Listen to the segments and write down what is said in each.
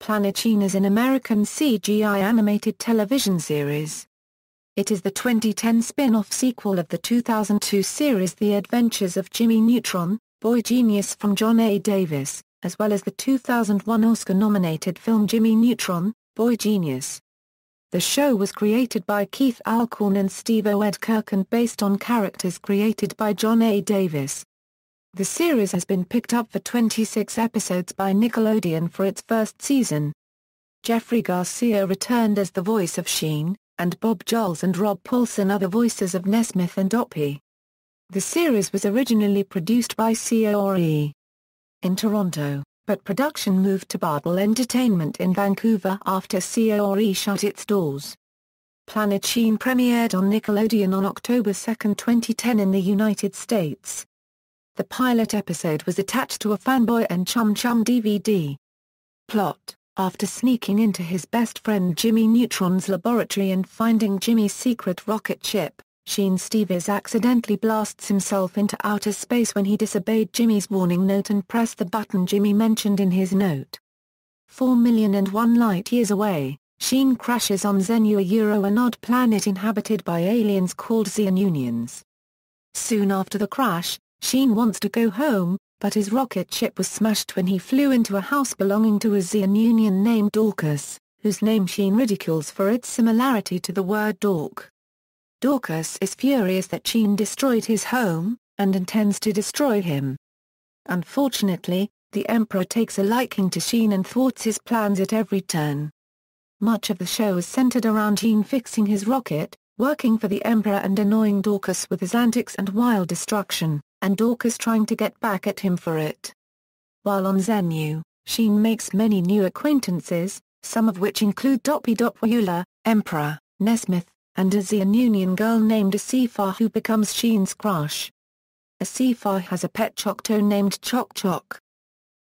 Planet Sheen is an American CGI animated television series. It is the 2010 spin-off sequel of the 2002 series The Adventures of Jimmy Neutron, Boy Genius from John A. Davis, as well as the 2001 Oscar-nominated film Jimmy Neutron, Boy Genius. The show was created by Keith Alcorn and Steve Oedekerk and based on characters created by John A. Davis. The series has been picked up for 26 episodes by Nickelodeon for its first season. Jeffrey Garcia returned as the voice of Sheen, and Bob Joles and Rob Paulsen are the voices of Nesmith and Doppy. The series was originally produced by C.O.R.E. in Toronto, but production moved to Bardel Entertainment in Vancouver after C.O.R.E. shut its doors. Planet Sheen premiered on Nickelodeon on October 2, 2010 in the United States. The pilot episode was attached to a Fanboy and Chum Chum DVD. Plot: after sneaking into his best friend Jimmy Neutron's laboratory and finding Jimmy's secret rocket ship, Sheen Stevens accidentally blasts himself into outer space when he disobeyed Jimmy's warning note and pressed the button Jimmy mentioned in his note. 4,000,001 light-years away, Sheen crashes on Xenu, an odd planet inhabited by aliens called Xenunians. Soon after the crash, Sheen wants to go home, but his rocket ship was smashed when he flew into a house belonging to a Xenunian named Dorcas, whose name Sheen ridicules for its similarity to the word dork. Dorcas is furious that Sheen destroyed his home, and intends to destroy him. Unfortunately, the Emperor takes a liking to Sheen and thwarts his plans at every turn. Much of the show is centered around Sheen fixing his rocket, working for the Emperor and annoying Dorcas with his antics and wild destruction, and Dorcas trying to get back at him for it. While on Xenu, Sheen makes many new acquaintances, some of which include Doppy Doppler, Emperor, Nesmith, and a Xenunian girl named C.O.R.E. who becomes Sheen's crush. C.O.R.E. has a pet Choctaw named Choc Choc.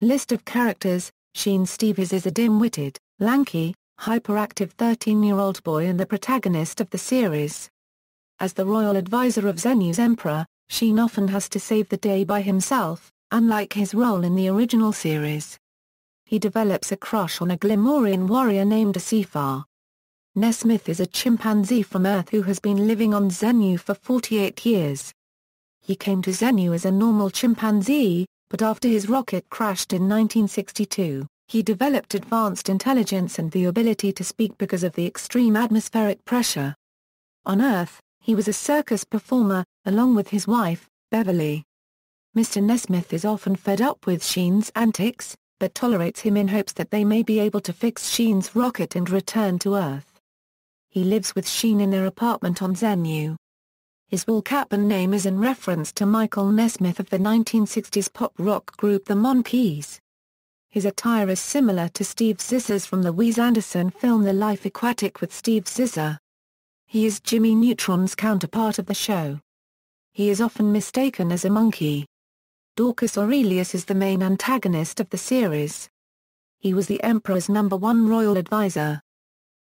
List of characters: Sheen Stevens is a dim-witted, lanky, hyperactive 13-year-old boy and the protagonist of the series. As the royal advisor of Xenu's emperor, Sheen often has to save the day by himself, unlike his role in the original series. He develops a crush on a Glimorian warrior named C.O.R.E. Nesmith is a chimpanzee from Earth who has been living on Xenu for 48 years. He came to Xenu as a normal chimpanzee, but after his rocket crashed in 1962, he developed advanced intelligence and the ability to speak because of the extreme atmospheric pressure. On Earth, he was a circus performer, along with his wife, Beverly. Mr. Nesmith is often fed up with Sheen's antics, but tolerates him in hopes that they may be able to fix Sheen's rocket and return to Earth. He lives with Sheen in their apartment on Xenu. His wool cap and name is in reference to Michael Nesmith of the 1960s pop-rock group The Monkees. His attire is similar to Steve Zissou's from the Wes Anderson film The Life Aquatic with Steve Zissou. He is Jimmy Neutron's counterpart of the show. He is often mistaken as a monkey. Dorcas Aurelius is the main antagonist of the series. He was the Emperor's #1 royal advisor.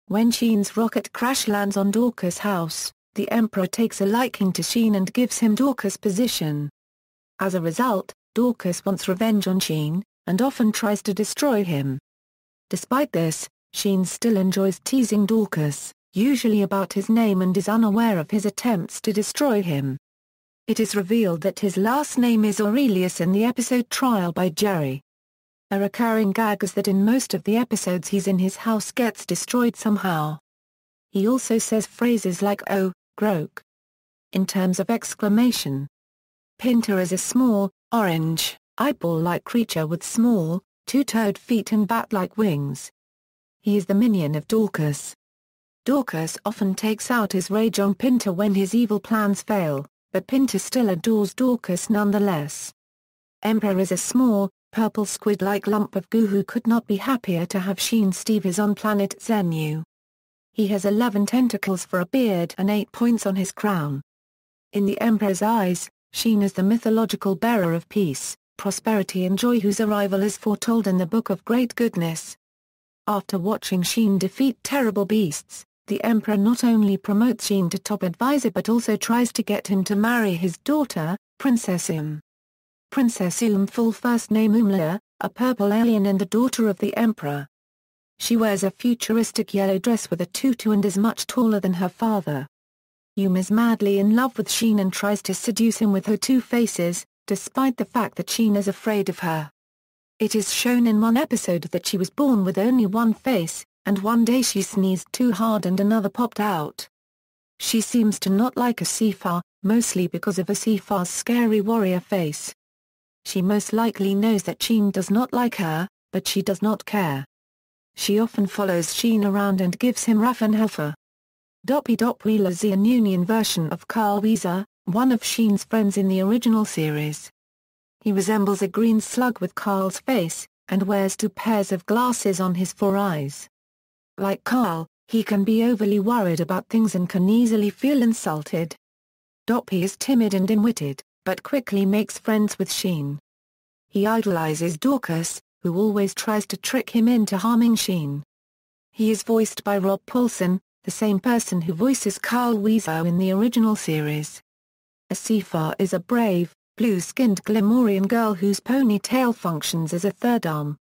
When Sheen's rocket crash lands on Dorcas' house, the Emperor takes a liking to Sheen and gives him Dorcas' position. As a result, Dorcas wants revenge on Sheen, and often tries to destroy him. Despite this, Sheen still enjoys teasing Dorcas, usually about his name, and is unaware of his attempts to destroy him. It is revealed that his last name is Aurelius in the episode Trial by Jerry. A recurring gag is that in most of the episodes his house gets destroyed somehow. He also says phrases like "oh, groke" in terms of exclamation. Pinter is a small, orange, eyeball-like creature with small, two-toed feet and bat-like wings. He is the minion of Dorcas. Dorcas often takes out his rage on Pinter when his evil plans fail, but Pinter still adores Dorcas nonetheless. Emperor is a small, purple squid-like lump of goo who could not be happier to have Sheen Stevens on planet Xenu. He has 11 tentacles for a beard and 8 points on his crown. In the Emperor's eyes, Sheen is the mythological bearer of peace, prosperity and joy whose arrival is foretold in the Book of Great Goodness. After watching Sheen defeat terrible beasts, the Emperor not only promotes Sheen to top advisor but also tries to get him to marry his daughter, Princess Um. Princess full first name Umla, a purple alien and the daughter of the Emperor. She wears a futuristic yellow dress with a tutu and is much taller than her father. Yum is madly in love with Sheen and tries to seduce him with her two faces, despite the fact that Sheen is afraid of her. It is shown in one episode that she was born with only one face, and one day she sneezed too hard and another popped out. She seems to not like a C.O.R.E, mostly because of a C.O.R.E's scary warrior face. She most likely knows that Sheen does not like her, but she does not care. She often follows Sheen around and gives him rough and heifer. Doppy is the Union version of Carl Weezer, one of Sheen's friends in the original series. He resembles a green slug with Carl's face, and wears two pairs of glasses on his four eyes. Like Carl, he can be overly worried about things and can easily feel insulted. Doppy is timid and dim-witted, but quickly makes friends with Sheen. He idolizes Dorcas, who always tries to trick him into harming Sheen. He is voiced by Rob Paulsen, the same person who voices Carl Weezer in the original series. A C.O.R.E is a brave, blue-skinned Glamorian girl whose ponytail functions as a third arm.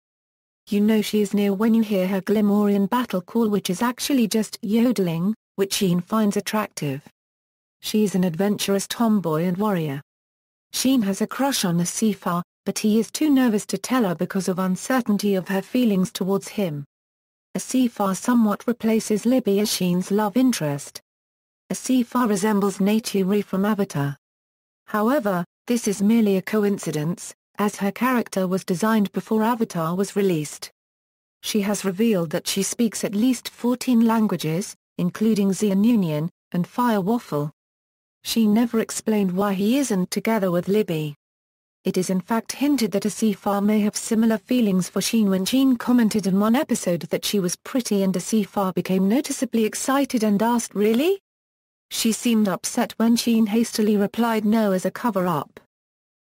You know she is near when you hear her Glamorian battle call, which is actually just yodeling, which Sheen finds attractive. She is an adventurous tomboy and warrior. Sheen has a crush on a C.O.R.E, but he is too nervous to tell her because of uncertainty of her feelings towards him. A C.O.R.E somewhat replaces Libby as Sheen's love interest. A C.O.R.E resembles Neytiri from Avatar. However, this is merely a coincidence, as her character was designed before Avatar was released. She has revealed that she speaks at least 14 languages, including Xia and Fire Waffle. She never explained why he isn't together with Libby. It is in fact hinted that a C.O.R.E may have similar feelings for Sheen when Sheen commented in one episode that she was pretty and a C.O.R.E became noticeably excited and asked really? She seemed upset when Sheen hastily replied no as a cover-up.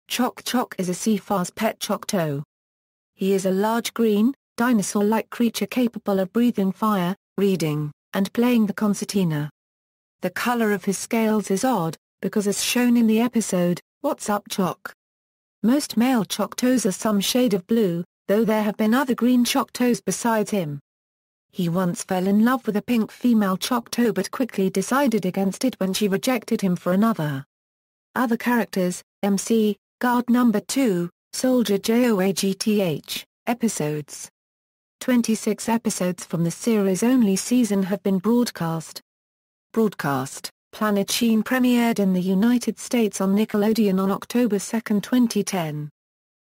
Chok Chok is a C.O.R.E's pet Choctaw. He is a large green, dinosaur-like creature capable of breathing fire, reading, and playing the concertina. The color of his scales is odd, because as shown in the episode, What's Up Chok? Most male Choctaws are some shade of blue, though there have been other green Choctaws besides him. He once fell in love with a pink female Choctaw but quickly decided against it when she rejected him for another. Other characters, MC, Guard Number 2, Soldier JOAGTH, episodes. 26 episodes from the series' only season have been broadcast. Planet Sheen premiered in the United States on Nickelodeon on October 2, 2010.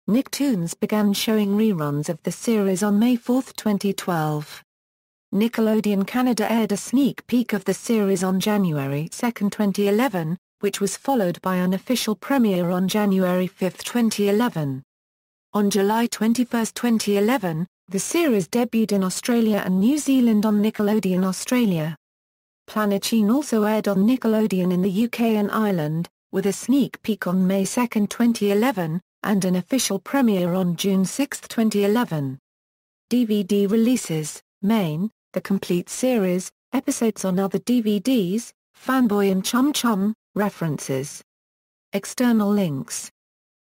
Nicktoons began showing reruns of the series on May 4, 2012. Nickelodeon Canada aired a sneak peek of the series on January 2, 2011, which was followed by an official premiere on January 5, 2011. On July 21, 2011, the series debuted in Australia and New Zealand on Nickelodeon Australia. Planet Sheen also aired on Nickelodeon in the UK and Ireland, with a sneak peek on May 2, 2011, and an official premiere on June 6, 2011. DVD releases, main, the complete series, episodes on other DVDs, Fanboy and Chum Chum, references. External links.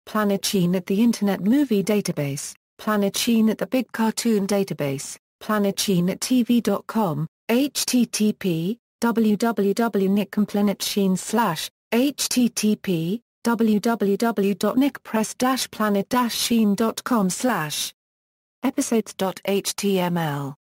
Planet Sheen at the Internet Movie Database, Planet Sheen at the Big Cartoon Database, Planet Sheen at TV.com, http www.nickandplanetsheen/ http www.nickpress-planet-sheen.com/ episodes.html